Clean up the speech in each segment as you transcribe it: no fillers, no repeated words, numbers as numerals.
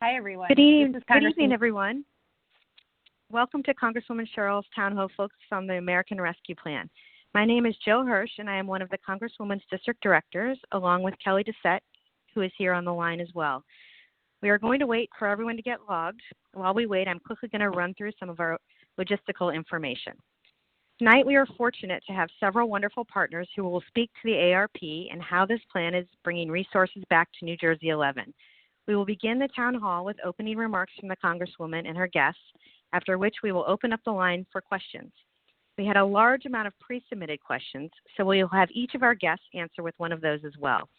Hi, everyone. Good evening, everyone. Welcome to Congresswoman Sherrill's Town Hall focused on the American Rescue Plan. My name is Jill Hirsch, and I am one of the Congresswoman's District Directors, along with Kelly Doucette, who is here on the line as well. We are going to wait for everyone to get logged. While we wait, I'm quickly going to run through some of our logistical information. Tonight, we are fortunate to have several wonderful partners who will speak to the ARP and how this plan is bringing resources back to New Jersey 11. We will begin the town hall with opening remarks from the Congresswoman and her guests, after which we will open up the line for questions. We had a large amount of pre-submitted questions, so we will have each of our guests answer with one of those as well.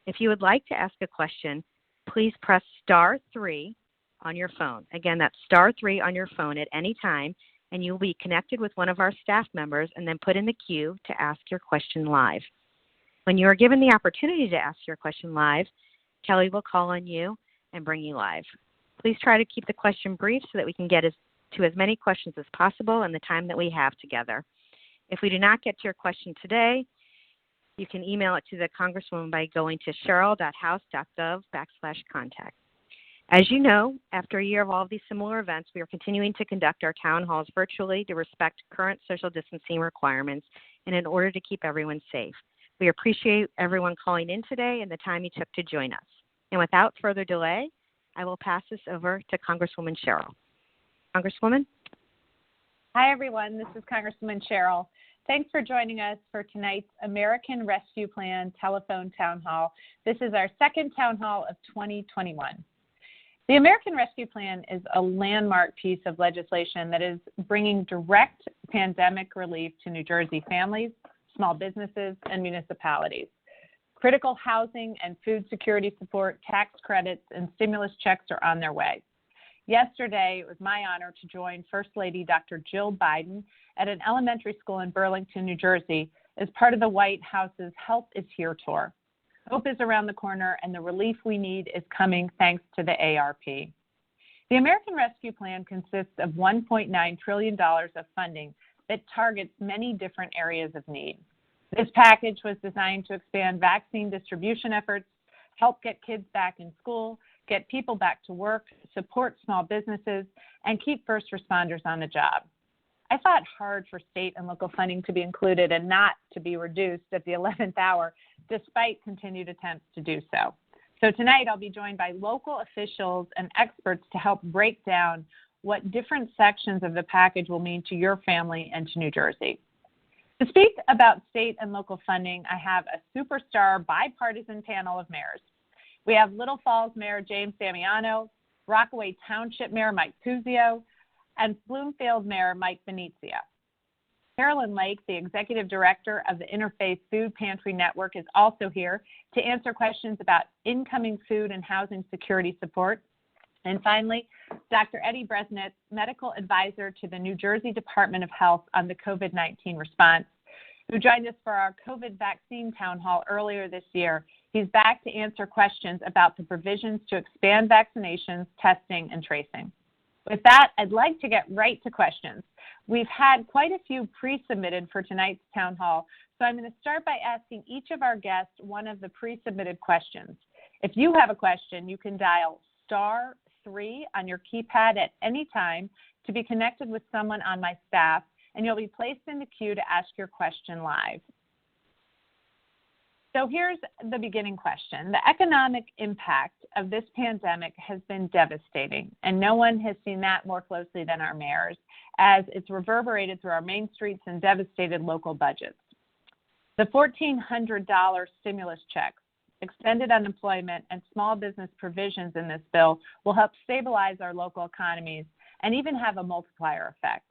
If you would like to ask a question, please press *3 on your phone. Again, that's *3 on your phone at any time, and you will be connected with one of our staff members and then put in the queue to ask your question live. When you are given the opportunity to ask your question live, Kelly will call on you and bring you live. Please try to keep the question brief so that we can get to as many questions as possible in the time that we have together. If we do not get to your question today, you can email it to the Congresswoman by going to sherrill.house.gov/contact. As you know, after a year of all of these similar events, we are continuing to conduct our town halls virtually to respect current social distancing requirements and in order to keep everyone safe. We appreciate everyone calling in today and the time you took to join us. And without further delay, I will pass this over to Congresswoman Sherrill. Congresswoman? Hi, everyone. This is Congresswoman Sherrill. Thanks for joining us for tonight's American Rescue Plan Telephone Town Hall. This is our second town hall of 2021. The American Rescue Plan is a landmark piece of legislation that is bringing direct pandemic relief to New Jersey families, small businesses, and municipalities. Critical housing and food security support, tax credits, and stimulus checks are on their way. Yesterday, it was my honor to join First Lady Dr. Jill Biden at an elementary school in Burlington, New Jersey, as part of the White House's Help is Here tour. Hope is around the corner, and the relief we need is coming thanks to the ARP. The American Rescue Plan consists of $1.9 trillion of funding that targets many different areas of need. This package was designed to expand vaccine distribution efforts, help get kids back in school, get people back to work, support small businesses, and keep first responders on the job. I fought hard for state and local funding to be included and not to be reduced at the 11th hour, despite continued attempts to do so. So tonight I'll be joined by local officials and experts to help break down what different sections of the package will mean to your family and to New Jersey. To speak about state and local funding, I have a superstar bipartisan panel of mayors. We have Little Falls Mayor James Damiano, Rockaway Township Mayor Mike Puzio, and Bloomfield Mayor Mike Venezia. Carolyn Lake, the Executive Director of the Interfaith Food Pantry Network, is also here to answer questions about incoming food and housing security support. And finally, Dr. Eddy Bresnitz, Medical Advisor to the New Jersey Department of Health on the COVID-19 response, who joined us for our COVID vaccine town hall earlier this year. He's back to answer questions about the provisions to expand vaccinations, testing, and tracing. With that, I'd like to get right to questions. We've had quite a few pre-submitted for tonight's town hall, so I'm going to start by asking each of our guests one of the pre-submitted questions. If you have a question, you can dial *3 on your keypad at any time to be connected with someone on my staff, and you'll be placed in the queue to ask your question live. So here's the beginning question. The economic impact of this pandemic has been devastating, and no one has seen that more closely than our mayors, as it's reverberated through our main streets and devastated local budgets. The $1,400 stimulus checks, extended unemployment, and small business provisions in this bill will help stabilize our local economies and even have a multiplier effect.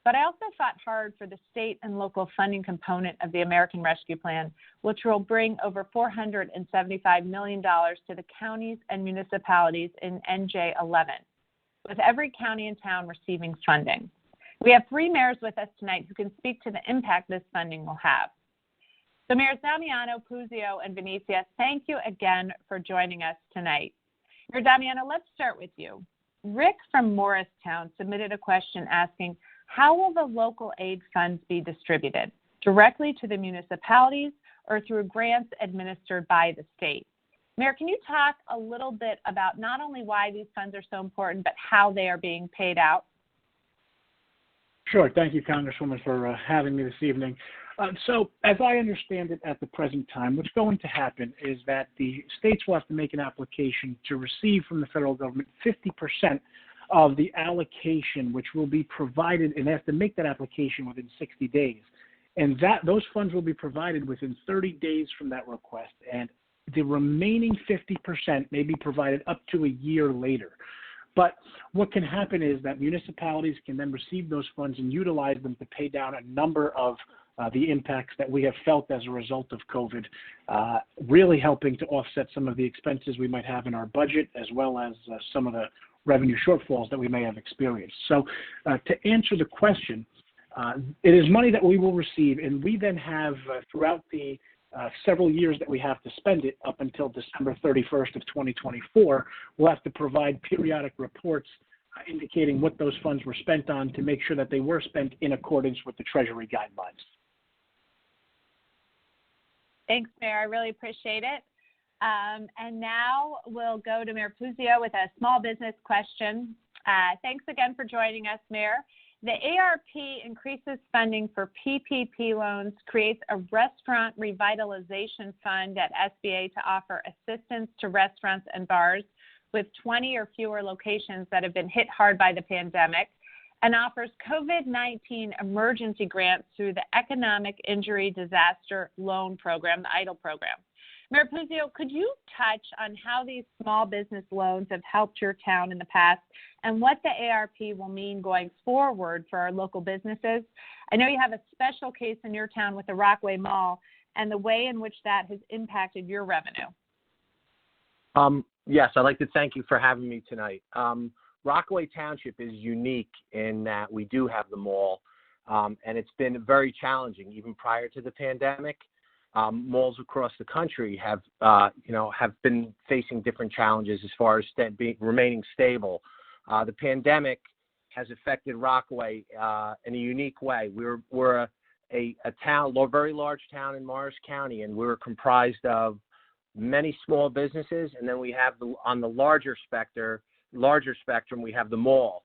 But I also fought hard for the state and local funding component of the American Rescue Plan, which will bring over $475 million to the counties and municipalities in NJ11, with every county and town receiving funding. We have 3 mayors with us tonight who can speak to the impact this funding will have. So Mayors Damiano, Puzio, and Venezia, thank you again for joining us tonight. Mayor Damiano, let's start with you. Rick from Morristown submitted a question asking, how will the local aid funds be distributed? Directly to the municipalities or through grants administered by the state? Mayor, can you talk a little bit about not only why these funds are so important, but how they are being paid out? Sure. Thank you, Congresswoman, for having me this evening. So as I understand it at the present time, what's going to happen is that the states will have to make an application to receive from the federal government 50% of the allocation, which will be provided, and they have to make that application within 60 days. And those funds will be provided within 30 days from that request. And the remaining 50% may be provided up to a year later. But what can happen is that municipalities can then receive those funds and utilize them to pay down a number of the impacts that we have felt as a result of COVID, really helping to offset some of the expenses we might have in our budget, as well as some of the revenue shortfalls that we may have experienced. So to answer the question, it is money that we will receive, and we then have throughout the several years that we have to spend it up until December 31st of 2024, we'll have to provide periodic reports indicating what those funds were spent on to make sure that they were spent in accordance with the Treasury guidelines. Thanks, Mayor. I really appreciate it. And now we'll go to Mayor Puzio with a small business question. Thanks again for joining us, Mayor. The ARP increases funding for PPP loans, creates a restaurant revitalization fund at SBA to offer assistance to restaurants and bars with 20 or fewer locations that have been hit hard by the pandemic, and offers COVID-19 emergency grants through the Economic Injury Disaster Loan Program, the EIDL program. Mayor Puzio, could you touch on how these small business loans have helped your town in the past and what the ARP will mean going forward for our local businesses? I know you have a special case in your town with the Rockaway Mall and the way in which that has impacted your revenue. Yes, I'd like to thank you for having me tonight. Rockaway Township is unique in that we do have the mall, and it's been very challenging even prior to the pandemic. Malls across the country have been facing different challenges as far as remaining stable. The pandemic has affected Rockaway in a unique way. We're a town, a very large town in Morris County, and we're comprised of many small businesses, and then we have on the larger spectrum, we have the mall.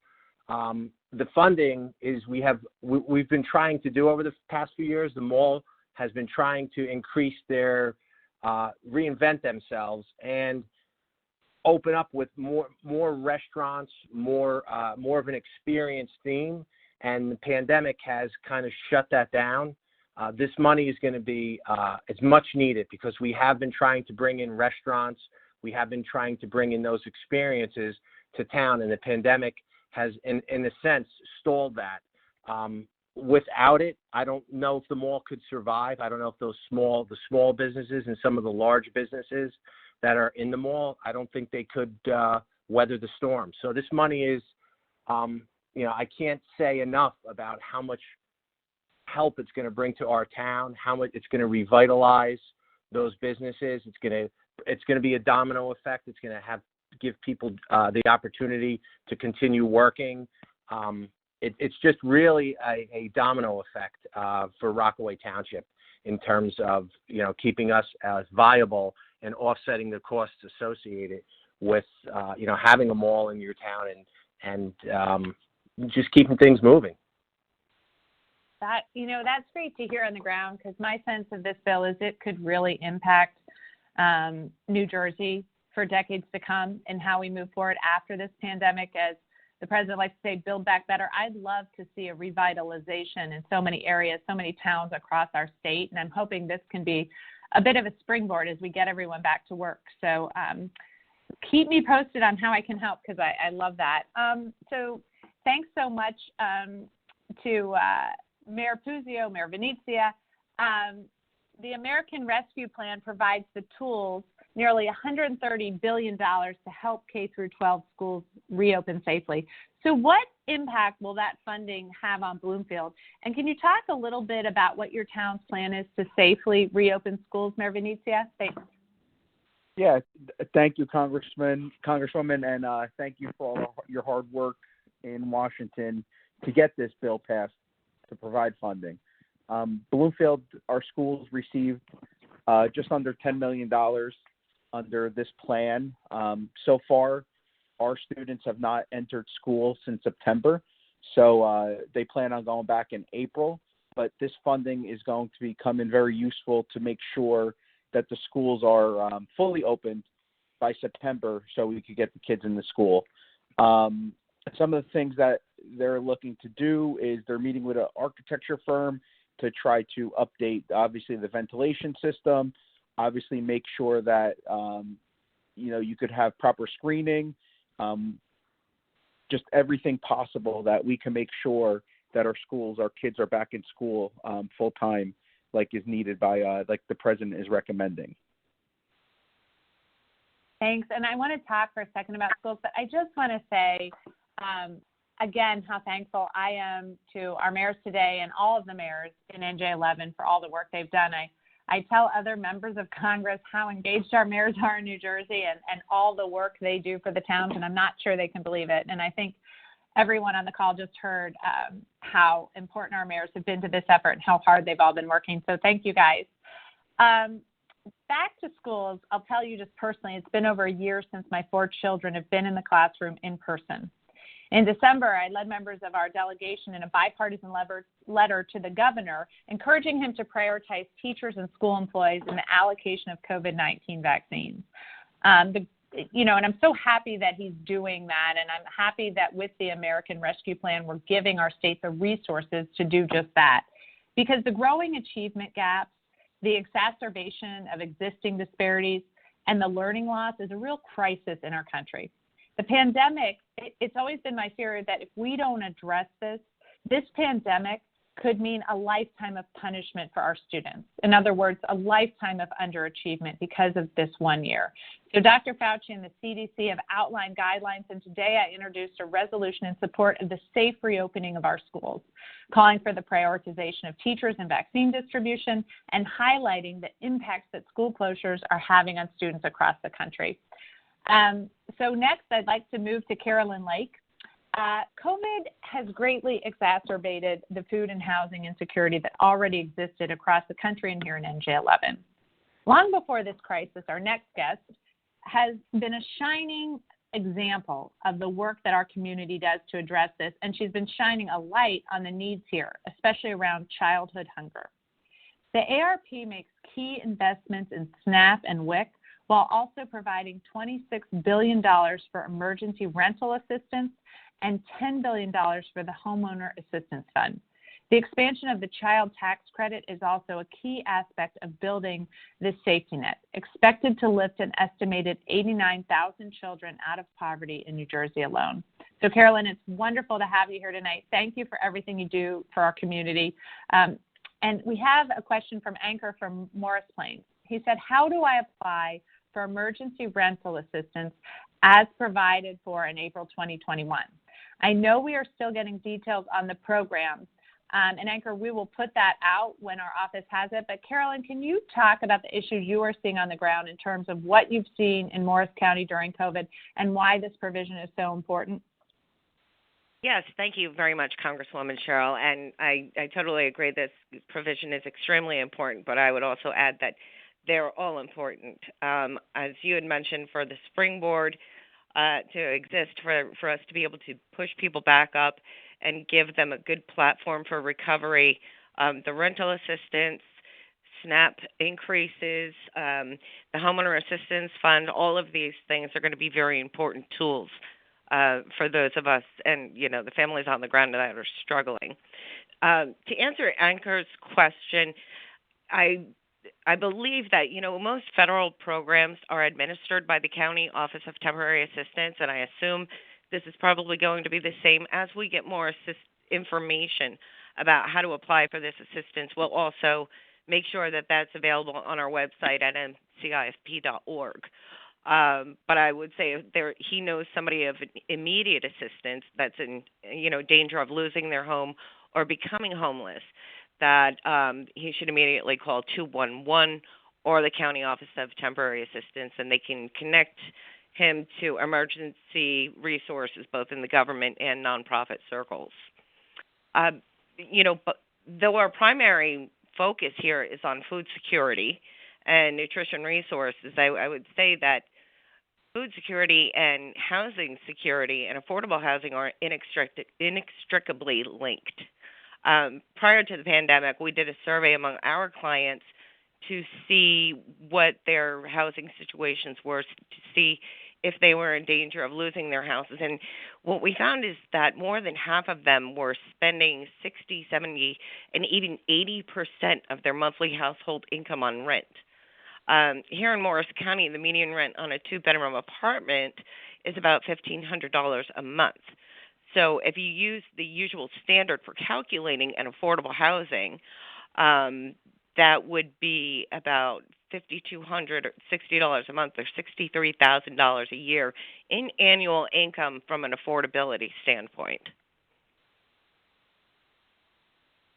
The funding is we've been trying to do over the past few years. The mall has been trying to increase their reinvent themselves and open up with more restaurants, more of an experience theme, and the pandemic has kind of shut that down. This money is going to be it's much needed because we have been trying to bring in restaurants, we have been trying to bring in those experiences to town, and the pandemic has, in a sense, stalled that. Without it, I don't know if the mall could survive. I don't know if the small businesses and some of the large businesses that are in the mall, I don't think they could weather the storm. So this money is, I can't say enough about how much help it's going to bring to our town, how much it's going to revitalize those businesses. It's going to be a domino effect. It's going to give people the opportunity to continue working. It's just really a domino effect for Rockaway Township in terms of keeping us as viable and offsetting the costs associated with having a mall in your town and just keeping things moving. That's great to hear on the ground, because my sense of this bill is it could really impact New Jersey for decades to come and how we move forward after this pandemic. As the president likes to say, build back better. I'd love to see a revitalization in so many areas, so many towns across our state, and I'm hoping this can be a bit of a springboard as we get everyone back to work. So keep me posted on how I can help, because I love that. So thanks so much to Mayor Puzio, Mayor Venezia. The American Rescue Plan provides the tools, nearly $130 billion, to help K-12 schools reopen safely. So what impact will that funding have on Bloomfield? And can you talk a little bit about what your town's plan is to safely reopen schools, Mayor Venezia? Thanks. Yeah, thank you, Congresswoman, and thank you for all your hard work in Washington to get this bill passed to provide funding. Bloomfield, our schools received just under $10 million under this plan. So far, our students have not entered school since September, so they plan on going back in April. But this funding is going to become very useful to make sure that the schools are fully opened by September so we could get the kids into school. Some of the things that they're looking to do is they're meeting with an architecture firm to try to update, obviously, the ventilation system, obviously make sure that, you could have proper screening, just everything possible that we can make sure that our kids are back in school full time, like is needed by, like the president is recommending. Thanks. And I want to talk for a second about schools, but I just want to say, again, how thankful I am to our mayors today and all of the mayors in NJ11 for all the work they've done. I tell other members of Congress how engaged our mayors are in New Jersey and all the work they do for the towns, and I'm not sure they can believe it. And I think everyone on the call just heard how important our mayors have been to this effort and how hard they've all been working. So thank you, guys. Back to schools, I'll tell you just personally, it's been over a year since my 4 children have been in the classroom in person. In December, I led members of our delegation in a bipartisan letter to the governor, encouraging him to prioritize teachers and school employees in the allocation of COVID-19 vaccines. And I'm so happy that he's doing that, and I'm happy that with the American Rescue Plan, we're giving our state the resources to do just that. Because the growing achievement gaps, the exacerbation of existing disparities, and the learning loss is a real crisis in our country. The pandemic, it's always been my fear that if we don't address this pandemic could mean a lifetime of punishment for our students. In other words, a lifetime of underachievement because of this 1 year. So Dr. Fauci and the CDC have outlined guidelines, and today I introduced a resolution in support of the safe reopening of our schools, calling for the prioritization of teachers and vaccine distribution, and highlighting the impacts that school closures are having on students across the country. So next, I'd like to move to Carolyn Lake. COVID has greatly exacerbated the food and housing insecurity that already existed across the country and here in NJ11. Long before this crisis, our next guest has been a shining example of the work that our community does to address this, and she's been shining a light on the needs here, especially around childhood hunger. The ARP makes key investments in SNAP and WIC, while also providing $26 billion for emergency rental assistance and $10 billion for the Homeowner Assistance Fund. The expansion of the child tax credit is also a key aspect of building this safety net, expected to lift an estimated 89,000 children out of poverty in New Jersey alone. So, Carolyn, it's wonderful to have you here tonight. Thank you for everything you do for our community. And we have a question from Anchor from Morris Plains. He said, how do I apply for emergency rental assistance as provided for in April 2021? I know we are still getting details on the program, and Anchor, we will put that out when our office has it. But Carolyn, can you talk about the issues you are seeing on the ground in terms of what you've seen in Morris County during COVID and why this provision is so important? Yes, thank you very much, Congresswoman Sherrill. And I totally agree this provision is extremely important, but I would also add that they're all important. As you had mentioned, for the springboard to exist, for us to be able to push people back up and give them a good platform for recovery, the rental assistance, SNAP increases, the Homeowner Assistance Fund, all of these things are going to be very important tools for those of us and, the families on the ground that are struggling. To answer Anchor's question, I believe that, most federal programs are administered by the County Office of Temporary Assistance, and I assume this is probably going to be the same. As we get more information about how to apply for this assistance, we'll also make sure that that's available on our website at ncifp.org. But I would say if he knows somebody of immediate assistance that's in, danger of losing their home or becoming homeless, that he should immediately call 211 or the County Office of Temporary Assistance, and they can connect him to emergency resources, both in the government and nonprofit circles. But though our primary focus here is on food security and nutrition resources, I would say that food security and housing security and affordable housing are inextricably linked. Prior to the pandemic, we did a survey among our clients to see what their housing situations were, to see if they were in danger of losing their houses. And what we found is that more than half of them were spending 60, 70, and even 80% of their monthly household income on rent. Here in Morris County, the median rent on a two-bedroom apartment is about $1,500 a month. So if you use the usual standard for calculating an affordable housing, that would be about $5,260 a month, or $63,000 a year in annual income from an affordability standpoint.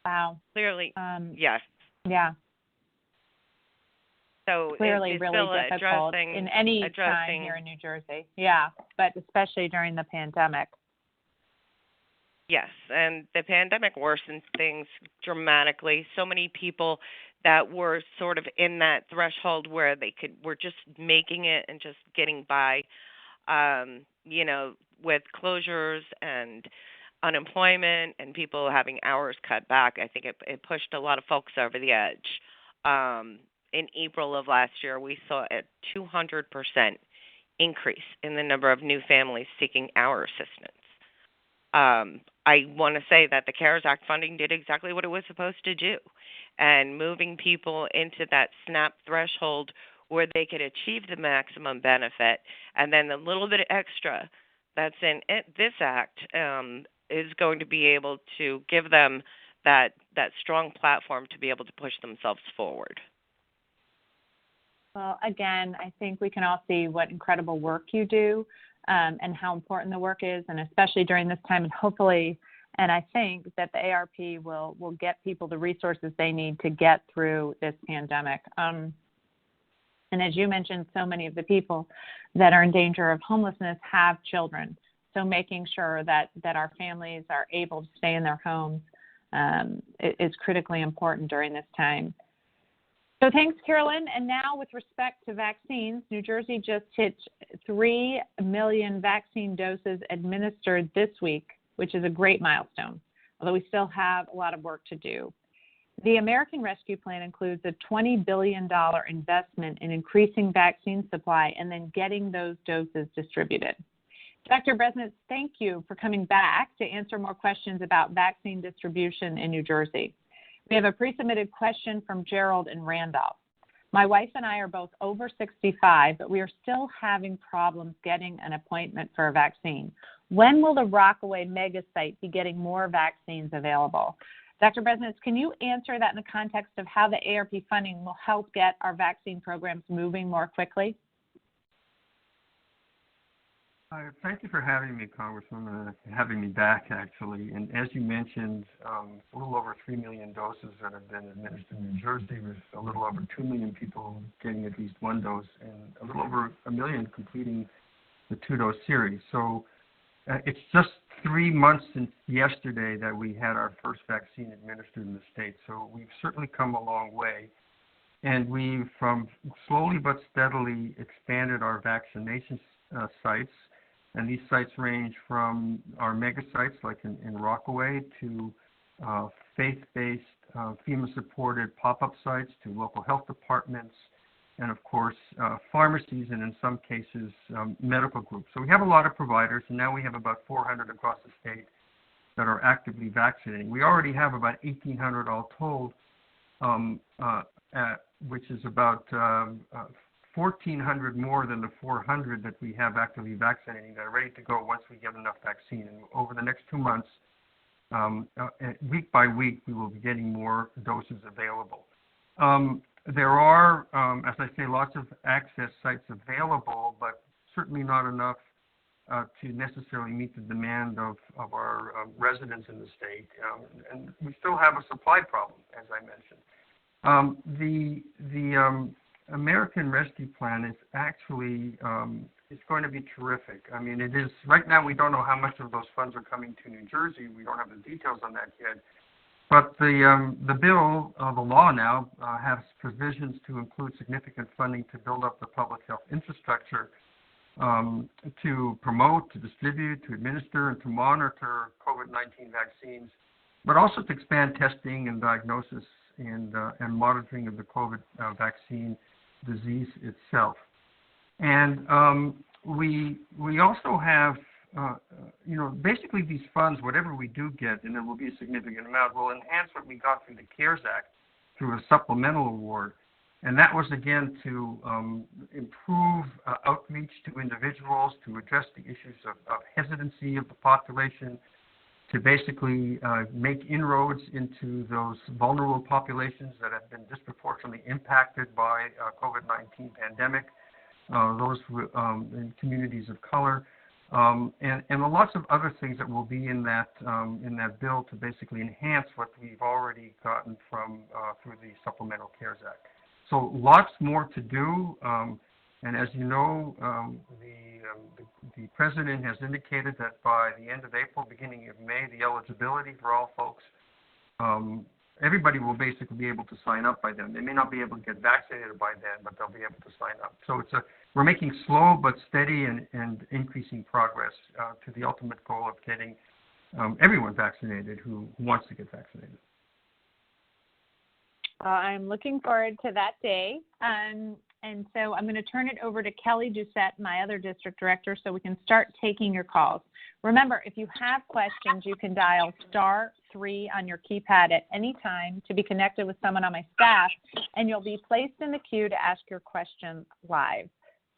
Wow. Clearly, yes. Yeah. So clearly it's really difficult in any time here in New Jersey. Yeah, but especially during the pandemic. Yes, and the pandemic worsened things dramatically. So many people that were sort of in that threshold where they were just making it and just getting by, with closures and unemployment and people having hours cut back. I think it pushed a lot of folks over the edge. In April of last year, we saw a 200% increase in the number of new families seeking our assistance. I want to say that the CARES Act funding did exactly what it was supposed to do, and moving people into that SNAP threshold where they could achieve the maximum benefit, and then the little bit extra that's in this act is going to be able to give them that strong platform to be able to push themselves forward. Well, again, I think we can all see what incredible work you do and how important the work is, and especially during this time. And hopefully, and I think that the ARP will get people the resources they need to get through this pandemic. And as you mentioned, so many of the people that are in danger of homelessness have children. So making sure that our families are able to stay in their homes is critically important during this time. So thanks, Carolyn. And now with respect to vaccines, New Jersey just hit 3 million vaccine doses administered this week, which is a great milestone, although we still have a lot of work to do. The American Rescue Plan includes a $20 billion investment in increasing vaccine supply and then getting those doses distributed. Dr. Bresnitz, thank you for coming back to answer more questions about vaccine distribution in New Jersey. We have a pre-submitted question from Gerald in Randolph. My wife and I are both over 65, but we are still having problems getting an appointment for a vaccine. When will the Rockaway mega site be getting more vaccines available? Dr. Bresnitz, can you answer that in the context of how the ARP funding will help get our vaccine programs moving more quickly? Thank you for having me, Congresswoman, having me back, actually. And as you mentioned, a little over 3 million doses that have been administered in New Jersey, with a little over 2 million people getting at least one dose, and a little over 1 million completing the 2-dose series. So it's just 3 months since yesterday that we had our first vaccine administered in the state. So we've certainly come a long way. And we've slowly but steadily expanded our vaccination sites. And these sites range from our mega sites, like in Rockaway, to faith-based, FEMA-supported pop-up sites, to local health departments, and of course, pharmacies, and in some cases, medical groups. So we have a lot of providers, and now we have about 400 across the state that are actively vaccinating. We already have about 1,800 all told, which is about 1,400 more than the 400 that we have actively vaccinating that are ready to go once we get enough vaccine. And over the next 2 months, week by week, we will be getting more doses available. There are, as I say, lots of access sites available, but certainly not enough to necessarily meet the demand of our residents in the state. And we still have a supply problem, as I mentioned. The American Rescue Plan is actually it's going to be terrific. I mean, it is right now. We don't know how much of those funds are coming to New Jersey. We don't have the details on that yet. But the bill, the law now, has provisions to include significant funding to build up the public health infrastructure to promote, to distribute, to administer, and to monitor COVID-19 vaccines, but also to expand testing and diagnosis and monitoring of the COVID vaccine disease itself. And we also have, basically these funds, whatever we do get, and it will be a significant amount, will enhance what we got through the CARES Act through a supplemental award. And that was, again, to improve outreach to individuals, to address the issues of hesitancy of the population, to basically make inroads into those vulnerable populations that have been disproportionately impacted by COVID-19 pandemic, those in communities of color, and lots of other things that will be in that bill to basically enhance what we've already gotten from through the Supplemental CARES Act. So lots more to do, and as you know, the President has indicated that by the end of April, beginning of May, the eligibility for all folks, everybody will basically be able to sign up by then. They may not be able to get vaccinated by then, but they'll be able to sign up. So we're making slow but steady and increasing progress to the ultimate goal of getting everyone vaccinated who wants to get vaccinated. I'm looking forward to that day. And so I'm going to turn it over to Kelly Doucette, my other district director, so we can start taking your calls. Remember, if you have questions, you can dial *3 on your keypad at any time to be connected with someone on my staff, and you'll be placed in the queue to ask your question live.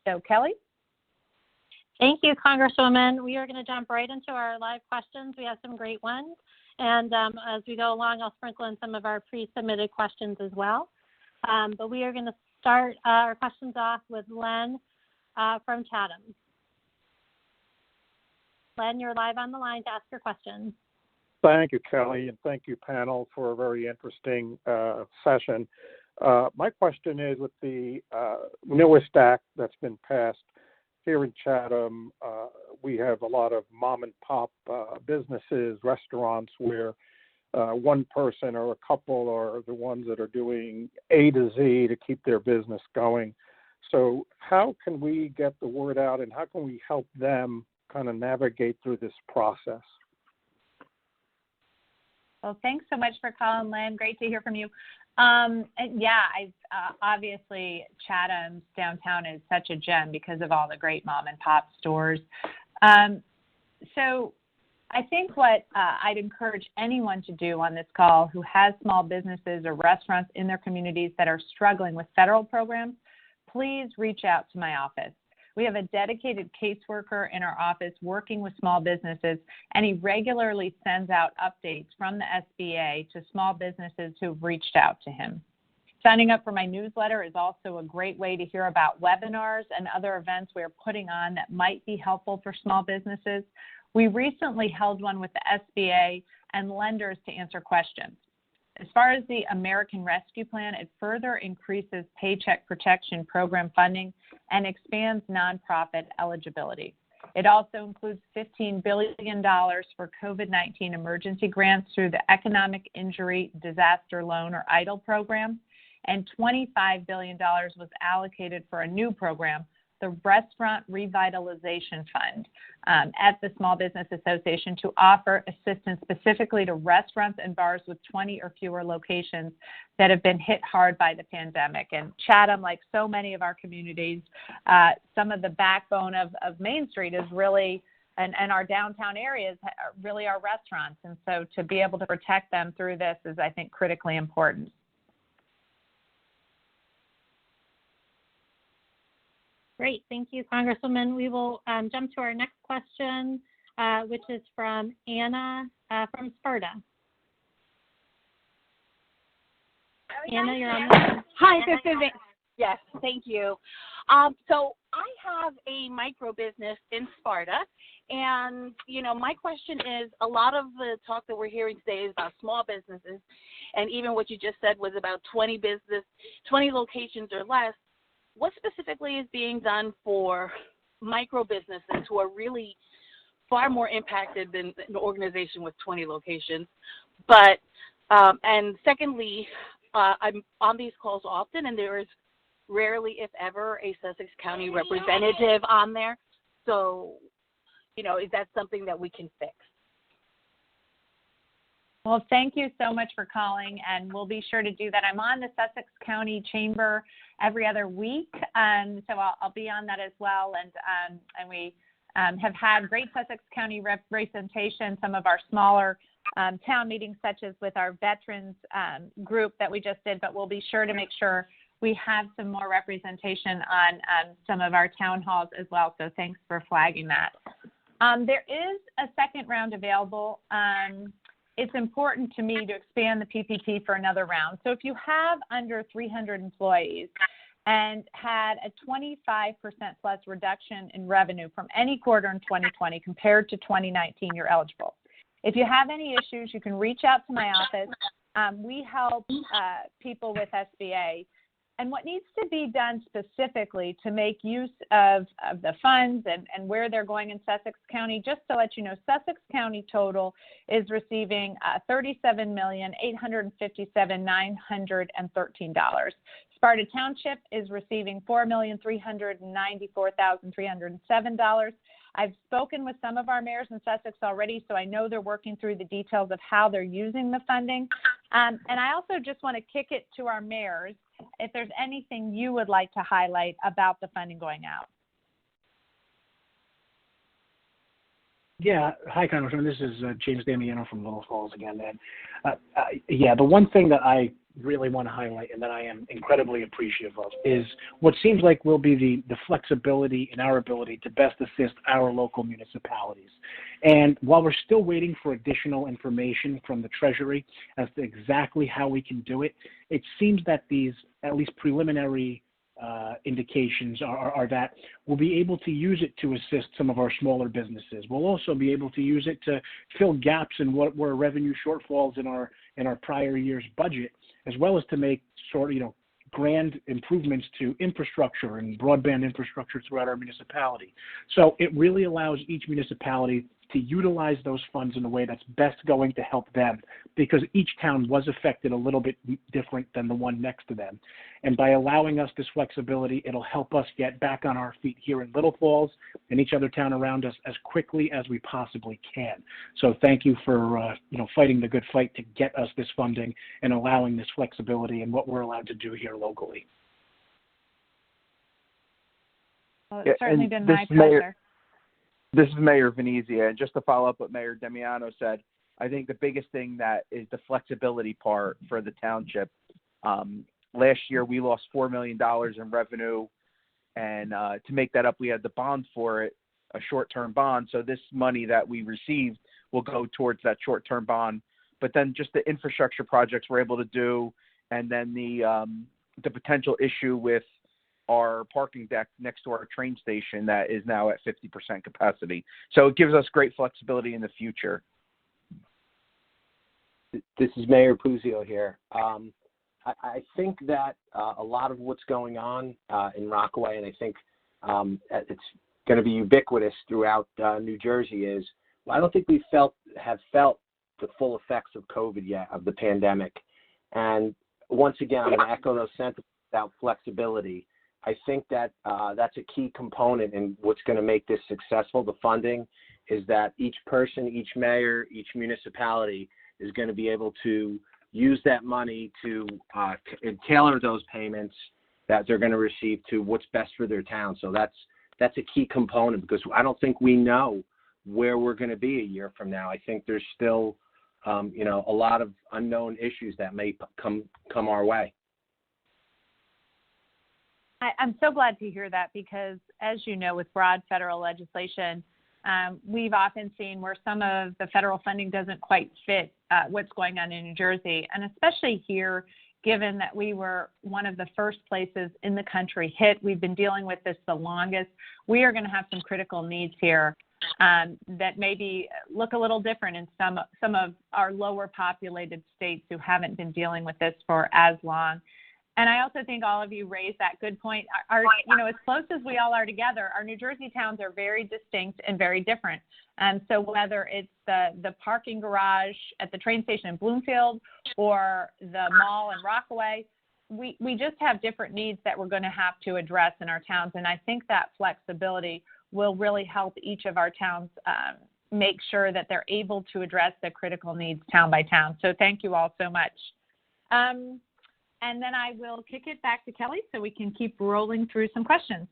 So, Kelly? Thank you, Congresswoman. We are going to jump right into our live questions. We have some great ones. And as we go along, I'll sprinkle in some of our pre-submitted questions as well. But we are going to start our questions off with Len from Chatham. Len, you're live on the line to ask your question. Thank you, Kelly, and thank you, panel, for a very interesting session. My question is, with the newest act that's been passed here in Chatham, we have a lot of mom and pop businesses, restaurants where one person or a couple are the ones that are doing A to Z to keep their business going. So how can we get the word out, and how can we help them kind of navigate through this process? Well, thanks so much for calling, Len. Great to hear from you. Obviously Chatham's downtown is such a gem because of all the great mom and pop stores. So I think what I'd encourage anyone to do on this call who has small businesses or restaurants in their communities that are struggling with federal programs, please reach out to my office. We have a dedicated caseworker in our office working with small businesses, and he regularly sends out updates from the SBA to small businesses who've reached out to him. Signing up for my newsletter is also a great way to hear about webinars and other events we are putting on that might be helpful for small businesses. We recently held one with the SBA and lenders to answer questions. As far as the American Rescue Plan, it further increases Paycheck Protection Program funding and expands nonprofit eligibility. It also includes $15 billion for COVID-19 emergency grants through the Economic Injury Disaster Loan or EIDL program, and $25 billion was allocated for a new program, the Restaurant Revitalization Fund, at the Small Business Association to offer assistance specifically to restaurants and bars with 20 or fewer locations that have been hit hard by the pandemic. And Chatham, like so many of our communities, some of the backbone of Main Street is really, and our downtown areas really are restaurants. And so to be able to protect them through this is, I think, critically important. Great. Thank you, Congresswoman. We will jump to our next question, which is from Anna from Sparta. Anna, you're on the line. Hi, this is yes, thank you. So I have a micro business in Sparta, and my question is, a lot of the talk that we're hearing today is about small businesses, and even what you just said was about 20 locations or less. What specifically is being done for micro businesses who are really far more impacted than an organization with 20 locations, but And secondly, I'm on these calls often, and there is rarely, if ever, a Sussex County representative on there. So, is that something that we can fix? Well, thank you so much for calling, and we'll be sure to do that. I'm on the Sussex County Chamber every other week, so I'll be on that as well. And we have had great Sussex County representation, some of our smaller town meetings, such as with our veterans group that we just did, but we'll be sure to make sure we have some more representation on some of our town halls as well. So thanks for flagging that. There is a second round available. It's important to me to expand the PPP for another round. So if you have under 300 employees and had a 25% plus reduction in revenue from any quarter in 2020 compared to 2019, you're eligible. If you have any issues, you can reach out to my office. We help people with SBA. And what needs to be done specifically to make use of the funds and where they're going in Sussex County, just to let you know, Sussex County total is receiving $37,857,913. Sparta Township is receiving $4,394,307. I've spoken with some of our mayors in Sussex already, so I know they're working through the details of how they're using the funding. And I also just want to kick it to our mayors if there's anything you would like to highlight about the funding going out. Yeah. Hi, Congressman. This is James Damiano from Little Falls again. And the one thing that I really want to highlight and that I am incredibly appreciative of is what seems like will be the flexibility in our ability to best assist our local municipalities. And while we're still waiting for additional information from the Treasury as to exactly how we can do it, it seems that these at least preliminary indications are that we'll be able to use it to assist some of our smaller businesses. We'll also be able to use it to fill gaps in what were revenue shortfalls in our prior year's budget, as well as to make grand improvements to infrastructure and broadband infrastructure throughout our municipality. So it really allows each municipality to utilize those funds in a way that's best going to help them, because each town was affected a little bit different than the one next to them. And by allowing us this flexibility, it'll help us get back on our feet here in Little Falls and each other town around us as quickly as we possibly can. So thank you for fighting the good fight to get us this funding and allowing this flexibility and what we're allowed to do here locally. Well, it's certainly been my pleasure. This is Mayor Venezia, and just to follow up what Mayor Damiano said, I think the biggest thing that is the flexibility part for the township. Last year, we lost $4 million in revenue, and to make that up, we had the bond for it, a short-term bond. So this money that we received will go towards that short-term bond. But then just the infrastructure projects we're able to do, and then the potential issue with our parking deck next to our train station that is now at 50% capacity. So it gives us great flexibility in the future. This is Mayor Puzio here. I think that a lot of what's going on in Rockaway, and I think it's going to be ubiquitous throughout New Jersey, is I don't think we have felt the full effects of COVID yet, of the pandemic. And once again, I'm going to echo those sentiments about flexibility. I think that that's a key component in what's going to make this successful. The funding is that each person, each mayor, each municipality is going to be able to use that money to tailor those payments that they're going to receive to what's best for their town. So that's a key component, because I don't think we know where we're going to be a year from now. I think there's still, a lot of unknown issues that may come our way. I'm so glad to hear that, because, as you know, with broad federal legislation, we've often seen where some of the federal funding doesn't quite fit what's going on in New Jersey, and especially here, given that we were one of the first places in the country hit. We've been dealing with this the longest. We are going to have some critical needs here that maybe look a little different in some of our lower populated states who haven't been dealing with this for as long. And I also think all of you raised that good point. Our, as close as we all are together, our New Jersey towns are very distinct and very different. And so whether it's the parking garage at the train station in Bloomfield or the mall in Rockaway, we just have different needs that we're going to have to address in our towns. And I think that flexibility will really help each of our towns make sure that they're able to address the critical needs town by town. So thank you all so much. And then I will kick it back to Kelly so we can keep rolling through some questions.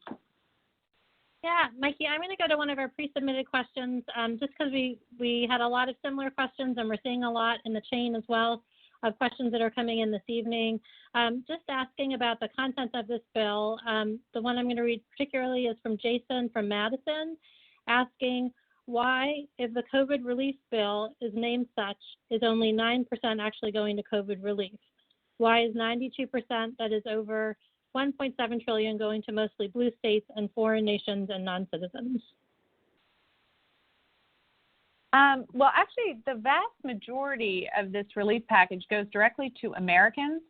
Yeah, Mikie, I'm going to go to one of our pre-submitted questions just because we had a lot of similar questions and we're seeing a lot in the chain as well of questions that are coming in this evening. Just asking about the content of this bill. The one I'm going to read particularly is from Jason from Madison, asking why, if the COVID relief bill is named such, is only 9% actually going to COVID relief? Why is 92%, that is over $1.7 trillion, going to mostly blue states and foreign nations and non-citizens? Well, actually, the vast majority of this relief package goes directly to Americans,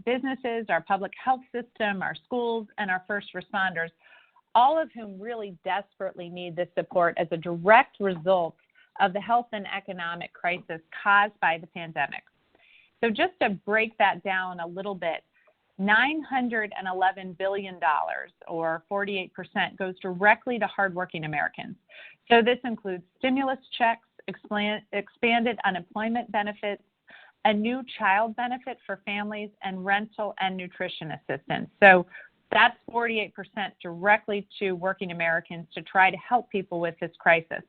businesses, our public health system, our schools, and our first responders, all of whom really desperately need this support as a direct result of the health and economic crisis caused by the pandemic. So just to break that down a little bit, $911 billion, or 48%, goes directly to hardworking Americans. So this includes stimulus checks, expanded unemployment benefits, a new child benefit for families, and rental and nutrition assistance. So that's 48% directly to working Americans to try to help people with this crisis.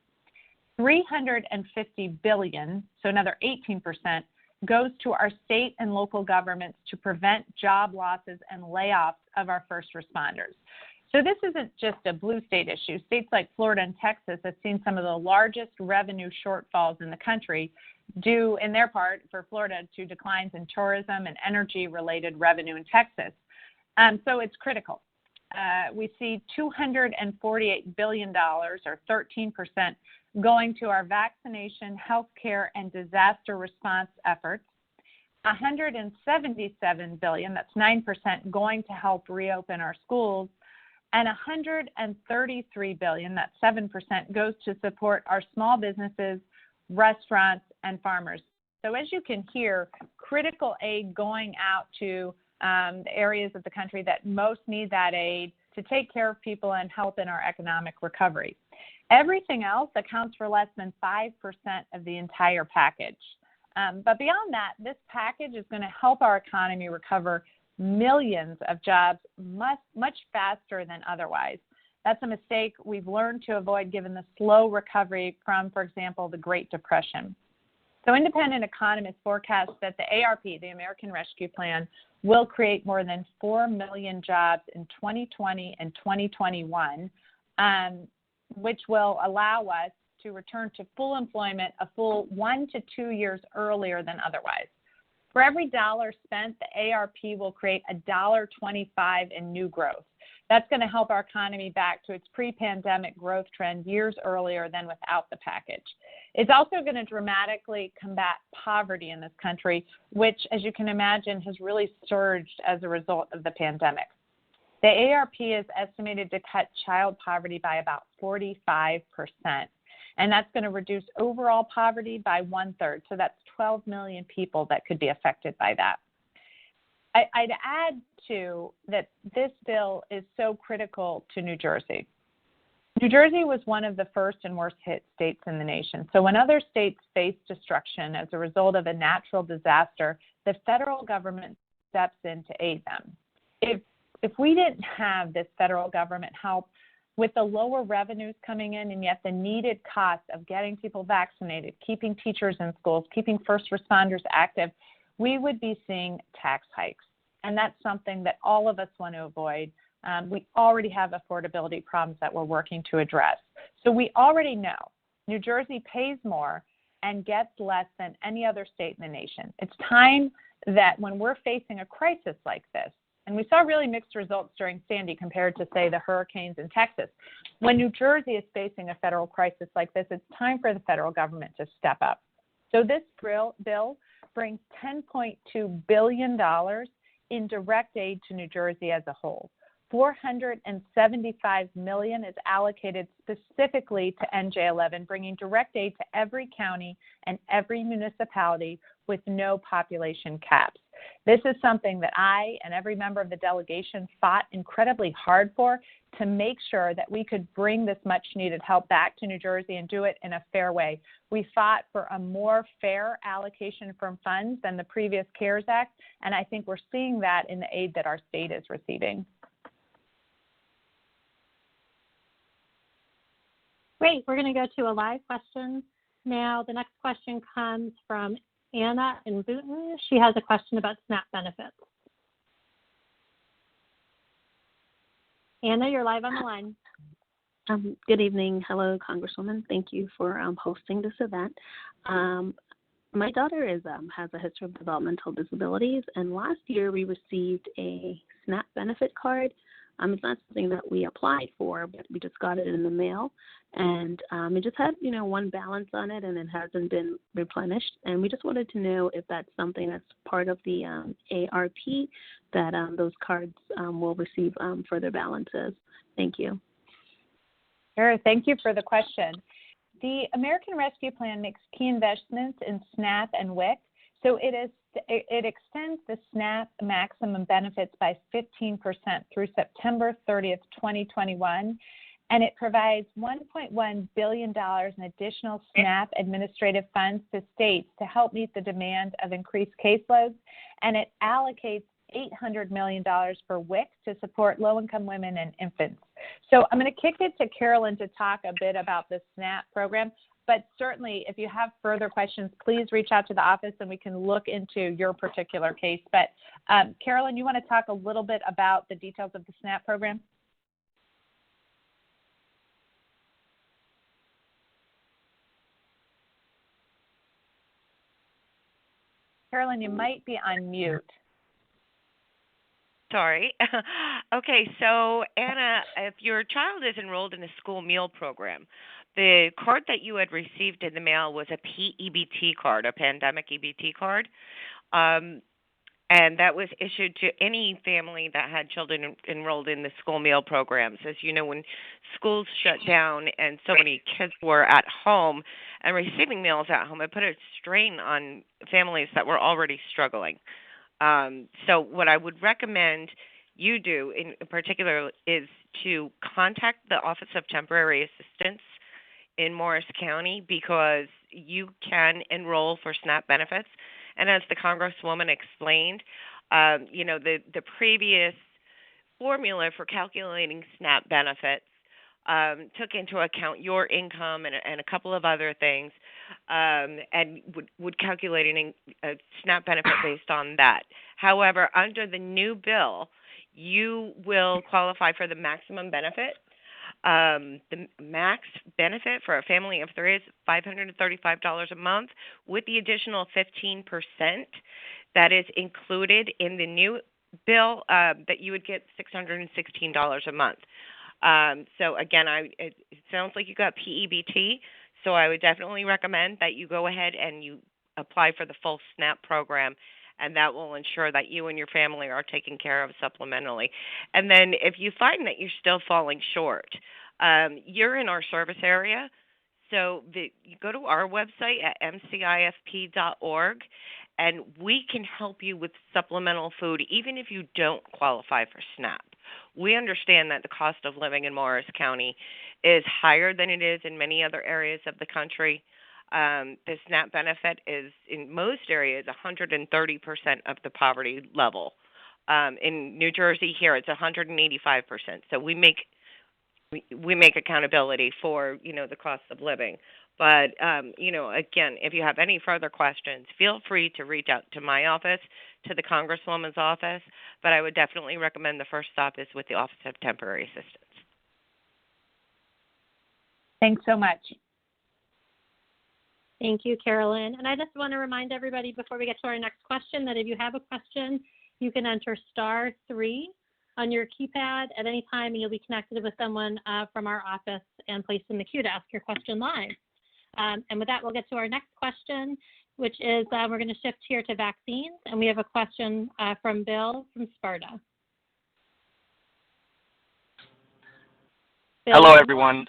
$350 billion, so another 18%, goes to our state and local governments to prevent job losses and layoffs of our first responders. So this isn't just a blue state issue. States like Florida and Texas have seen some of the largest revenue shortfalls in the country, due in their part, for Florida, to declines in tourism and energy-related revenue in Texas. So it's critical. We see $248 billion, or 13%, going to our vaccination, healthcare, and disaster response efforts. $177 billion, that's 9%, going to help reopen our schools. And $133 billion, that's 7%, goes to support our small businesses, restaurants, and farmers. So as you can hear, critical aid going out to the areas of the country that most need that aid to take care of people and help in our economic recovery. Everything else accounts for less than 5% of the entire package. But beyond that, this package is going to help our economy recover millions of jobs much faster than otherwise. That's a mistake we've learned to avoid given the slow recovery from, for example, the Great Depression. So independent economists forecast that the ARP, the American Rescue Plan, will create more than 4 million jobs in 2020 and 2021, which will allow us to return to full employment a full 1 to 2 years earlier than otherwise. For every dollar spent, the ARP will create $1.25 in new growth. That's going to help our economy back to its pre-pandemic growth trend years earlier than without the package. It's also going to dramatically combat poverty in this country, which, as you can imagine, has really surged as a result of the pandemic. The ARP is estimated to cut child poverty by about 45%, and that's going to reduce overall poverty by 1/3. So that's 12 million people that could be affected by that. I'd add, too, that this bill is so critical to New Jersey. New Jersey was one of the first and worst hit states in the nation. So when other states face destruction as a result of a natural disaster, the federal government steps in to aid them. If we didn't have this federal government help, with the lower revenues coming in and yet the needed cost of getting people vaccinated, keeping teachers in schools, keeping first responders active, we would be seeing tax hikes. And that's something that all of us want to avoid. We already have affordability problems that we're working to address. So we already know New Jersey pays more and gets less than any other state in the nation. It's time that when we're facing a crisis like this, and we saw really mixed results during Sandy compared to, say, the hurricanes in Texas. When New Jersey is facing a federal crisis like this, it's time for the federal government to step up. So this bill brings $10.2 billion in direct aid to New Jersey as a whole. $475 million is allocated specifically to NJ11, bringing direct aid to every county and every municipality with no population caps. This is something that I and every member of the delegation fought incredibly hard for, to make sure that we could bring this much needed help back to New Jersey and do it in a fair way. We fought for a more fair allocation from funds than the previous CARES Act, and I think we're seeing that in the aid that our state is receiving. Great. We're going to go to a live question now. The next question comes from Anna in Boonton. She has a question about SNAP benefits. Anna, you're live on the line. Good evening. Hello, Congresswoman. Thank you for hosting this event. My daughter has a history of developmental disabilities, and last year we received a SNAP benefit card. It's not something that we applied for, but we just got it in the mail, and it just had, one balance on it, and it hasn't been replenished. And we just wanted to know if that's something that's part of the ARP, that those cards will receive further balances. Thank you. Sure. Thank you for the question. The American Rescue Plan makes key investments in SNAP and WIC, so it extends the SNAP maximum benefits by 15% through September 30th, 2021, and it provides $1.1 billion in additional SNAP administrative funds to states to help meet the demand of increased caseloads, and it allocates $800 million for WIC to support low-income women and infants. So I'm going to kick it to Carolyn to talk a bit about the SNAP program. But certainly, if you have further questions, please reach out to the office and we can look into your particular case. But Carolyn, you want to talk a little bit about the details of the SNAP program? Carolyn, you might be on mute. Sorry. Okay, so Anna, if your child is enrolled in a school meal program, the card that you had received in the mail was a PEBT card, a pandemic EBT card, and that was issued to any family that had children enrolled in the school meal programs. As you know, when schools shut down and so many kids were at home and receiving meals at home, it put a strain on families that were already struggling. So what I would recommend you do in particular is to contact the Office of Temporary Assistance in Morris County, because you can enroll for SNAP benefits. And as the Congresswoman explained, the previous formula for calculating SNAP benefits took into account your income and a couple of other things, and would calculate a SNAP benefit based on that. However, under the new bill, you will qualify for the maximum benefit. The max benefit for a family of three is $535 a month, with the additional 15% that is included in the new bill, that you would get $616 a month. So again, it sounds like you got PEBT, so I would definitely recommend that you go ahead and you apply for the full SNAP program, and that will ensure that you and your family are taken care of supplementally. And then if you find that you're still falling short, you're in our service area, so you go to our website at mcifp.org, and we can help you with supplemental food even if you don't qualify for SNAP. We understand that the cost of living in Morris County is higher than it is in many other areas of the country. The SNAP benefit is, in most areas, 130% of the poverty level. In New Jersey here, it's 185%. So we make accountability for, the cost of living. But, again, if you have any further questions, feel free to reach out to my office, to the Congresswoman's office. But I would definitely recommend the first stop is with the Office of Temporary Assistance. Thanks so much. Thank you, Carolyn. And I just want to remind everybody before we get to our next question that if you have a question, you can enter *3 on your keypad at any time, and you'll be connected with someone from our office and placed in the queue to ask your question live. And with that, we'll get to our next question. which is we're going to shift here to vaccines, and we have a question from Bill from Sparta. Bill. Hello, everyone.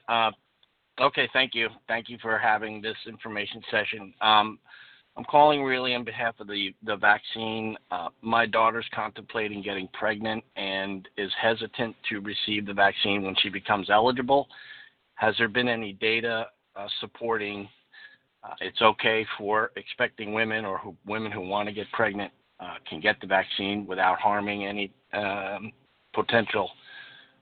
Okay, thank you. Thank you for having this information session. I'm calling really on behalf of the vaccine. My daughter's contemplating getting pregnant and is hesitant to receive the vaccine when she becomes eligible. Has there been any data supporting it's okay for expecting women or women who want to get pregnant can get the vaccine without harming any potential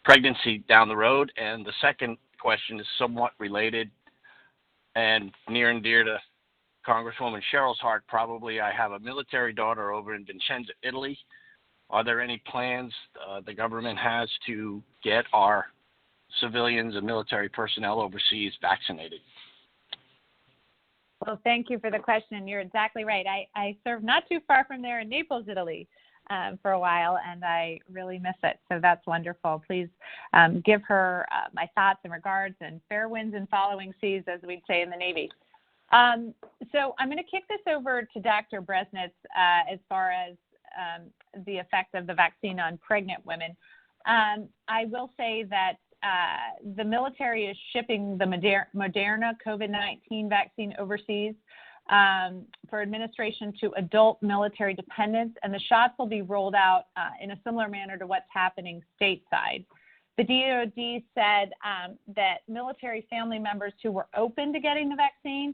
pregnancy down the road? And the second question is somewhat related and near and dear to Congresswoman Sherrill's heart, probably. I have a military daughter over in Vicenza, Italy. Are there any plans the government has to get our civilians and military personnel overseas vaccinated? Well, thank you for the question. You're exactly right. I served not too far from there in Naples, Italy, for a while, and I really miss it. So that's wonderful. Please give her my thoughts and regards and fair winds and following seas, as we'd say in the Navy. So I'm going to kick this over to Dr. Bresnitz as far as the effect of the vaccine on pregnant women. I will say that the military is shipping the Moderna COVID-19 vaccine overseas for administration to adult military dependents, and the shots will be rolled out in a similar manner to what's happening stateside. The DoD said that military family members who were open to getting the vaccine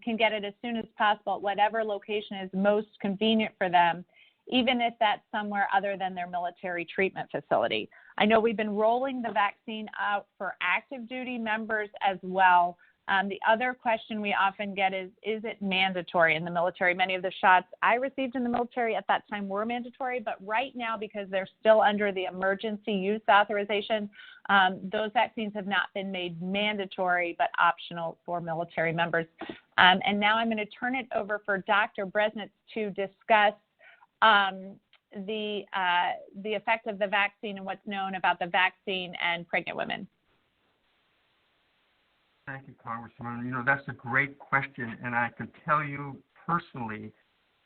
can get it as soon as possible at whatever location is most convenient for them, even if that's somewhere other than their military treatment facility. I know we've been rolling the vaccine out for active duty members as well. The other question we often get is it mandatory in the military? Many of the shots I received in the military at that time were mandatory, but right now, because they're still under the emergency use authorization, those vaccines have not been made mandatory, but optional for military members. And now I'm going to turn it over for Dr. Bresnitz to discuss the effect of the vaccine and what's known about the vaccine and pregnant women. Thank you, Congresswoman. You know, that's a great question, and I can tell you personally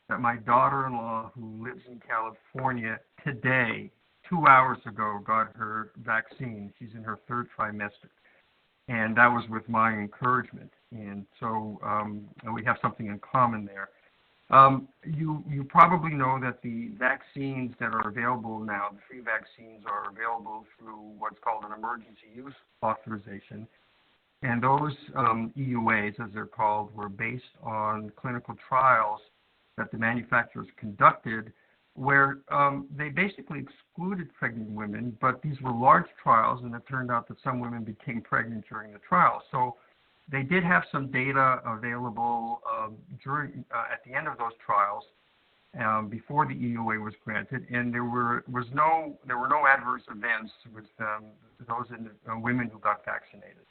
that my daughter-in-law, who lives in California today, 2 hours ago, got her vaccine. She's in her third trimester, and that was with my encouragement. And so we have something in common there. You probably know that the vaccines that are available now, the free vaccines, are available through what's called an emergency use authorization. And those EUAs, as they're called, were based on clinical trials that the manufacturers conducted where they basically excluded pregnant women, but these were large trials, and it turned out that some women became pregnant during the trial. So they did have some data available during at the end of those trials before the EUA was granted, and there were no adverse events with those women who got vaccinated.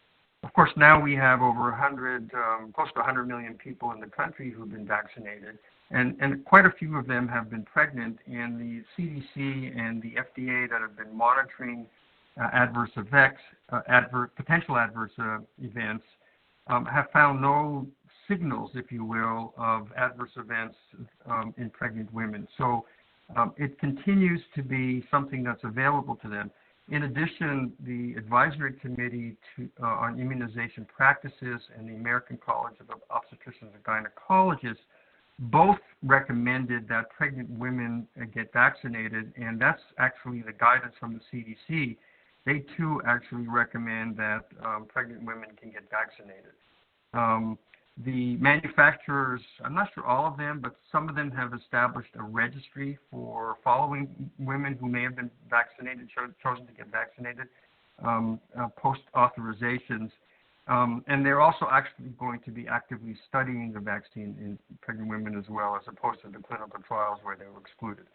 Of course, now we have over 100, close to 100 million people in the country who've been vaccinated, and quite a few of them have been pregnant, and the CDC and the FDA that have been monitoring adverse effects, potential adverse events, have found no signals, if you will, of adverse events in pregnant women. So it continues to be something that's available to them. In addition, the Advisory Committee on Immunization Practices and the American College of Obstetricians and Gynecologists both recommended that pregnant women get vaccinated, and that's actually the guidance from the CDC. They too actually recommend that pregnant women can get vaccinated. The manufacturers, I'm not sure all of them, but some of them have established a registry for following women who may have been vaccinated, chosen to get vaccinated, post-authorizations. And they're also actually going to be actively studying the vaccine in pregnant women as well, as opposed to the clinical trials where they were excluded.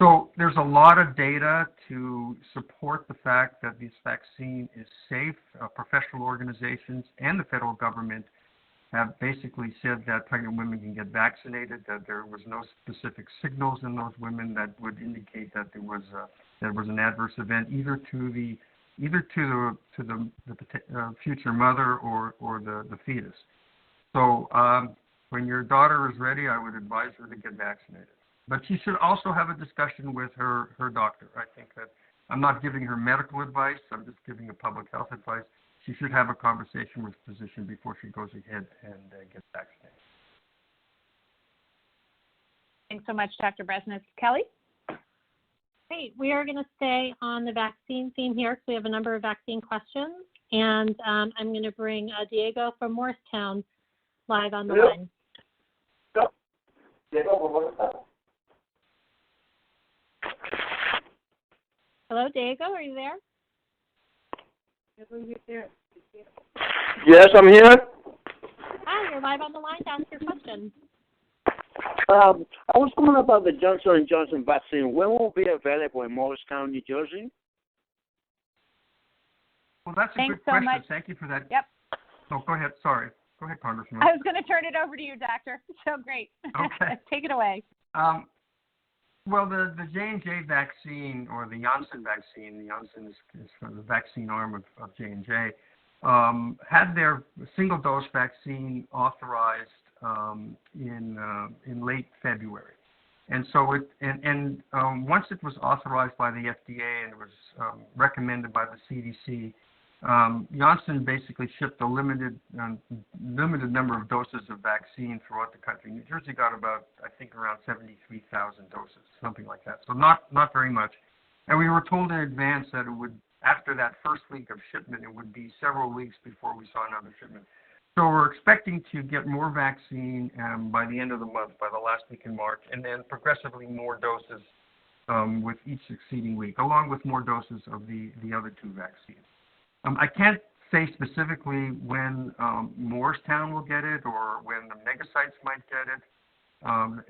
So there's a lot of data to support the fact that this vaccine is safe. Professional organizations and the federal government have basically said that pregnant women can get vaccinated, that there was no specific signals in those women that would indicate that there was an adverse event either to the future mother or the fetus. So when your daughter is ready, I would advise her to get vaccinated. But she should also have a discussion with her doctor. I think that I'm not giving her medical advice. I'm just giving her public health advice. She should have a conversation with the physician before she goes ahead and gets vaccinated. Thanks so much, Dr. Bresnitz. Kelly? Great. We are going to stay on the vaccine theme here because we have a number of vaccine questions. And I'm going to bring Diego from Morristown live on the line. Hello, Diego. Are you there? Yes, I'm here. Hi, you're live on the line to ask your question. I was calling about the Johnson & Johnson vaccine. When will it be available in Morristown, New Jersey? Well, that's a Thanks good so question. much. Thank you for that. Yep. Oh, go ahead. Sorry. Go ahead, Congressman. I was going to turn it over to you, Doctor. So great. Okay. Take it away. Well, the J&J vaccine or the Janssen vaccine, the Janssen is from the vaccine arm of J&J, had their single-dose vaccine authorized in late February. And so once it was authorized by the FDA and it was recommended by the CDC, Janssen basically shipped a limited number of doses of vaccine throughout the country. New Jersey got about, I think, around 73,000 doses, something like that. So not very much. And we were told in advance that it would, after that first week of shipment, it would be several weeks before we saw another shipment. So we're expecting to get more vaccine by the end of the month, by the last week in March, and then progressively more doses with each succeeding week, along with more doses of the other two vaccines. I can't say specifically when Morristown will get it or when the megasites might get it.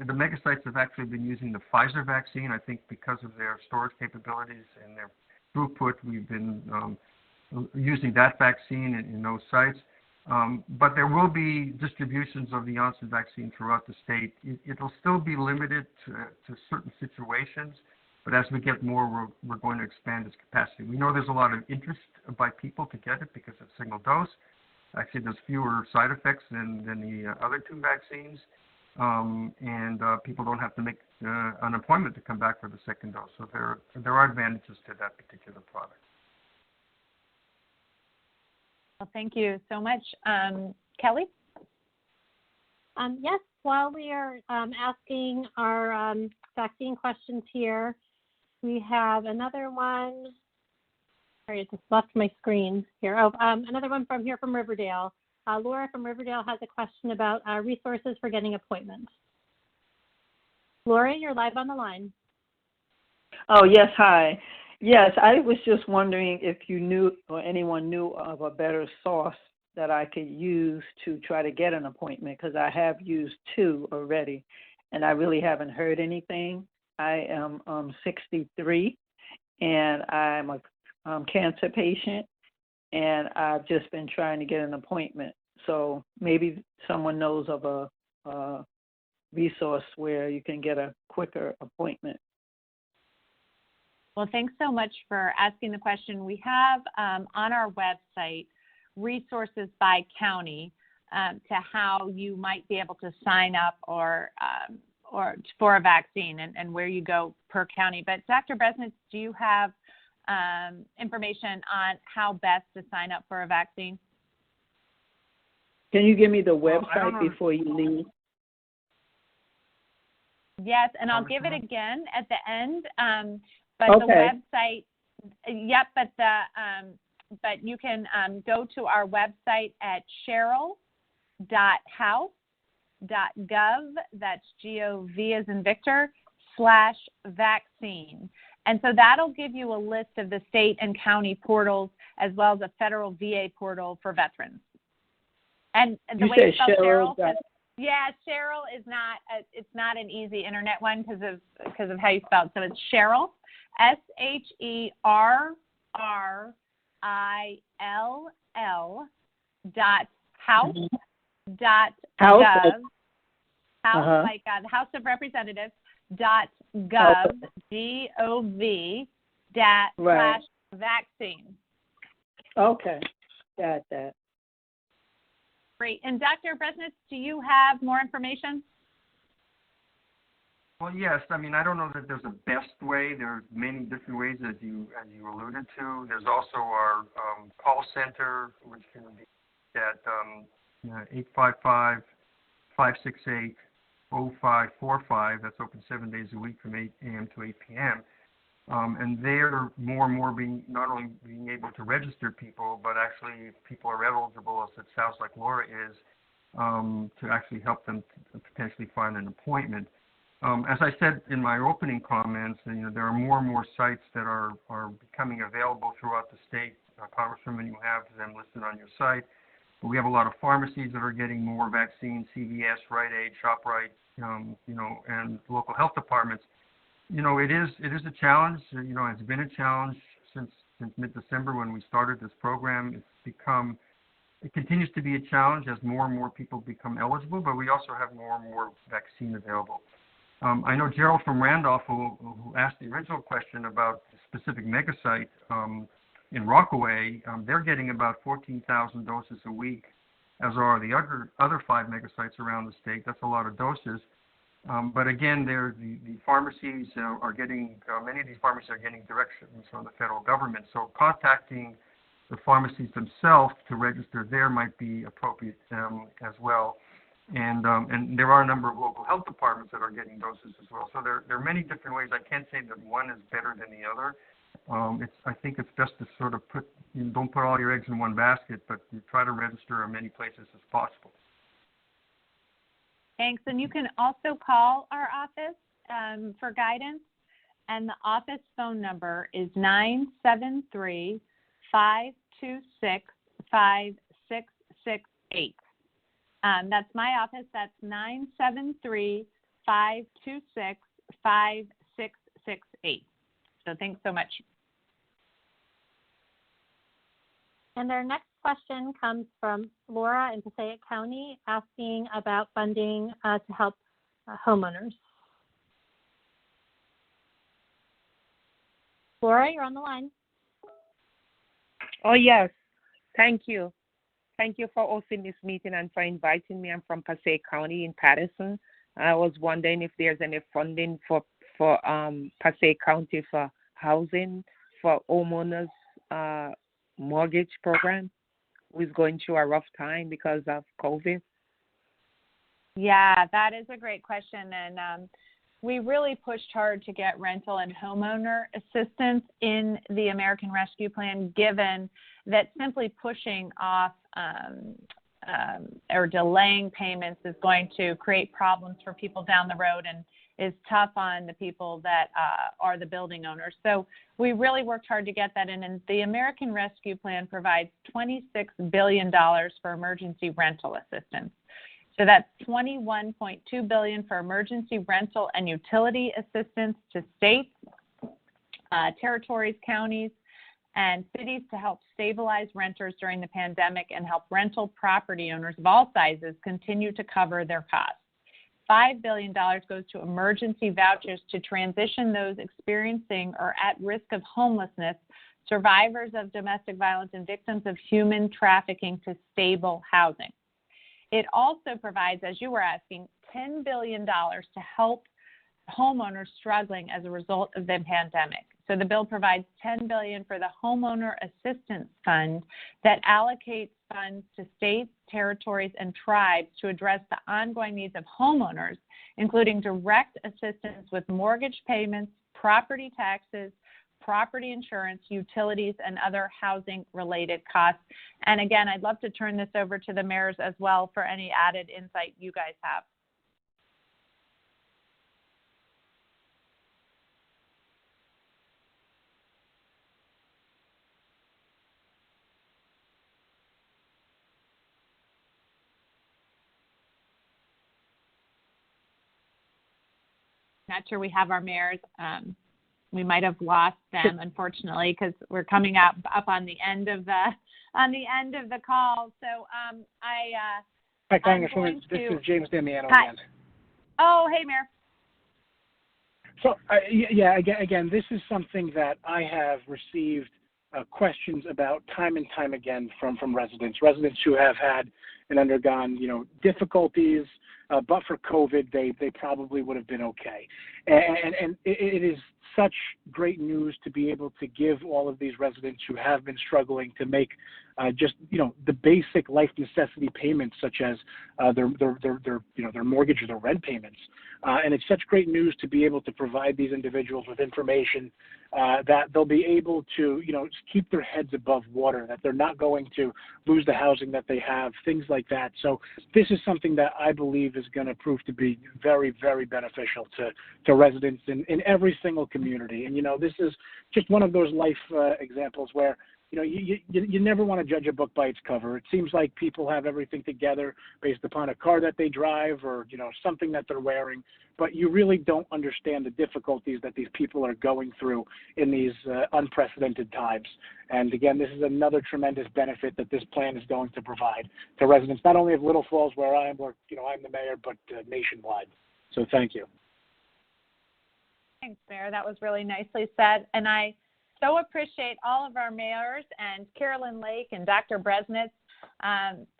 The megasites have actually been using the Pfizer vaccine. I think because of their storage capabilities and their throughput, we've been using that vaccine in those sites. But there will be distributions of the Janssen vaccine throughout the state. It'll still be limited to certain situations, but as we get more, we're going to expand its capacity. We know there's a lot of interest by people to get it because it's single dose. Actually, there's fewer side effects than the other two vaccines, and people don't have to make an appointment to come back for the second dose. So there are advantages to that particular product. Well, thank you so much. Kelly? Yes, while we are asking our vaccine questions here, we have another one. Sorry, it just left my screen here. Another one from Riverdale. Laura from Riverdale has a question about resources for getting appointments. Laura, you're live on the line. Oh, yes, hi. Yes, I was just wondering if you knew or anyone knew of a better source that I could use to try to get an appointment, because I have used two already, and I really haven't heard anything. I am 63, and I'm a cancer patient, and I've just been trying to get an appointment. So maybe someone knows of a resource where you can get a quicker appointment. Well, thanks so much for asking the question. We have on our website resources by county to how you might be able to sign up or for a vaccine and where you go per county. But Dr. Bresnitz, do you have information on how best to sign up for a vaccine? Can you give me the website before you leave? Yes, and I'll give it again at the end. But okay. The website, yep, but you can go to our website at sherrill.house.gov, that's G-O-V as in Victor, /vaccine. And so that'll give you a list of the state and county portals as well as a federal VA portal for veterans. And the way you spell Sherrill, yeah, Sherrill is not it's not an easy internet one because of how you spell it. So it's Sherrill, SHERRILL .house.gov, house like the House of Representatives .gov, G-O-V /vaccine. Okay, got that. Great. And Dr. Bresnitz, do you have more information? Well, yes. I mean, I don't know that there's a best way. There's many different ways, as you alluded to. There's also our call center, which can be at 855-568-0545. That's open 7 days a week from 8 a.m. to 8 p.m. And they're more and more not only being able to register people, but actually if people are eligible, as it sounds like Laura is, to actually help them to potentially find an appointment. As I said in my opening comments, there are more and more sites that are becoming available throughout the state. Congresswoman, you have them listed on your site. But we have a lot of pharmacies that are getting more vaccines, CVS, Rite Aid, ShopRite, and local health departments. It is a challenge. It's been a challenge since mid-December when we started this program. It continues to be a challenge as more and more people become eligible, but we also have more and more vaccine available. I know Gerald from Randolph, who asked the original question about the specific mega site in Rockaway, they're getting about 14,000 doses a week, as are the other 5 mega sites around the state. That's a lot of doses. But again, the pharmacies are getting, many of these pharmacies are getting directions from the federal government. So contacting the pharmacies themselves to register there might be appropriate as well. And there are a number of local health departments that are getting doses as well. So there are many different ways. I can't say that one is better than the other. I think it's best to sort of don't put all your eggs in one basket, but you try to register in many places as possible. Thanks. And you can also call our office for guidance. And the office phone number is 973-526-5668. That's my office. That's 973-526-5668. So thanks so much. And our next question comes from Laura in Passaic County asking about funding to help homeowners. Laura, you're on the line. Oh, yes. Thank you. Thank you for hosting this meeting and for inviting me. I'm from Passaic County in Patterson. I was wondering if there's any funding for Passaic County for housing for homeowners mortgage program who is going through a rough time because of COVID. Yeah, that is a great question. And we really pushed hard to get rental and homeowner assistance in the American Rescue Plan, given that simply pushing off or delaying payments is going to create problems for people down the road and is tough on the people that are the building owners. So we really worked hard to get that in. And the American Rescue Plan provides $26 billion for emergency rental assistance. So that's $21.2 billion for emergency rental and utility assistance to states, territories, counties, and cities to help stabilize renters during the pandemic and help rental property owners of all sizes continue to cover their costs. $5 billion goes to emergency vouchers to transition those experiencing or at risk of homelessness, survivors of domestic violence, and victims of human trafficking to stable housing. It also provides, as you were asking, $10 billion to help homeowners struggling as a result of the pandemic. So the bill provides $10 billion for the Homeowner Assistance Fund that allocates funds to states, territories, and tribes to address the ongoing needs of homeowners, including direct assistance with mortgage payments, property taxes, property insurance, utilities, and other housing-related costs. And again, I'd love to turn this over to the mayors as well for any added insight you guys have. Not sure we have our mayors. We might have lost them, unfortunately, because we're coming up on the end of the call. So Hi, Congresswoman. This is James Damiano again. Oh, hey, Mayor. So again, this is something that I have received questions about time and time again from residents who have had and undergone, difficulties, but for COVID, they probably would have been okay. And it is such great news to be able to give all of these residents who have been struggling to make the basic life necessity payments, such as their mortgage or their rent payments. And it's such great news to be able to provide these individuals with information that they'll be able to, keep their heads above water, that they're not going to lose the housing that they have, things like that. So this is something that I believe is going to prove to be very, very beneficial to residents in every single community. And, this is just one of those life examples where, you never want to judge a book by its cover. It seems like people have everything together based upon a car that they drive or, something that they're wearing, but you really don't understand the difficulties that these people are going through in these unprecedented times. And again, this is another tremendous benefit that this plan is going to provide to residents, not only of Little Falls where I am, where, I'm the mayor, but nationwide. So thank you. Thanks, Mayor. That was really nicely said. And I so appreciate all of our mayors and Carolyn Lake and Dr. Bresnitz.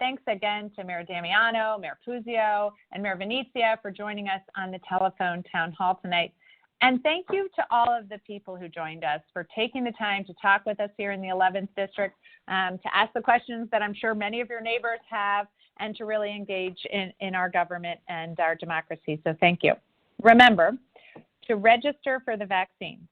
Thanks again to Mayor Damiano, Mayor Puzio, and Mayor Venezia for joining us on the telephone town hall tonight. And thank you to all of the people who joined us for taking the time to talk with us here in the 11th District, to ask the questions that I'm sure many of your neighbors have, and to really engage in our government and our democracy. So thank you. Remember to register for the vaccine.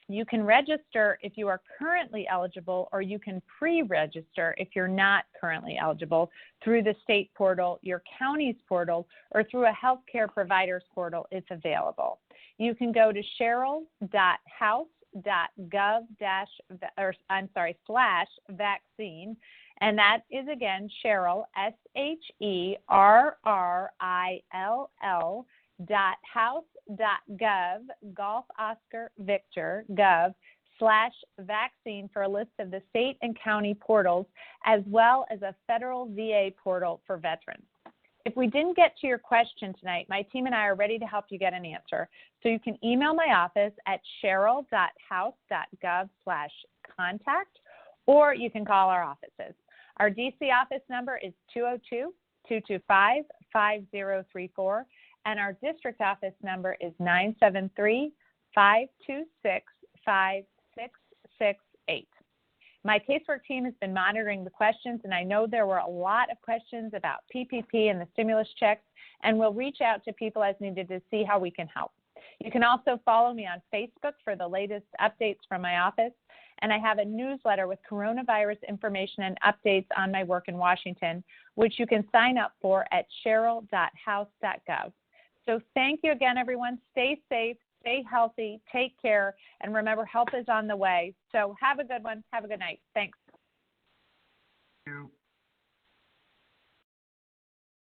You can register if you are currently eligible, or you can pre-register if you're not currently eligible through the state portal, your county's portal, or through a healthcare provider's portal if available. You can go to sherrill.house.gov/vaccine, and that is again Sherrill, SHERRILL.house.gov, Golf Oscar Victor, gov/vaccine for a list of the state and county portals, as well as a federal VA portal for veterans. If we didn't get to your question tonight, my team and I are ready to help you get an answer. So you can email my office at sherrill.house.gov/contact, or you can call our offices. Our DC office number is 202-225-5034, and our district office number is 973-526-5668. My casework team has been monitoring the questions, and I know there were a lot of questions about PPP and the stimulus checks, and we'll reach out to people as needed to see how we can help. You can also follow me on Facebook for the latest updates from my office, and I have a newsletter with coronavirus information and updates on my work in Washington, which you can sign up for at sherrill.house.gov. So thank you again, everyone. Stay safe, stay healthy, take care, and remember, help is on the way. So have a good one. Have a good night. Thanks.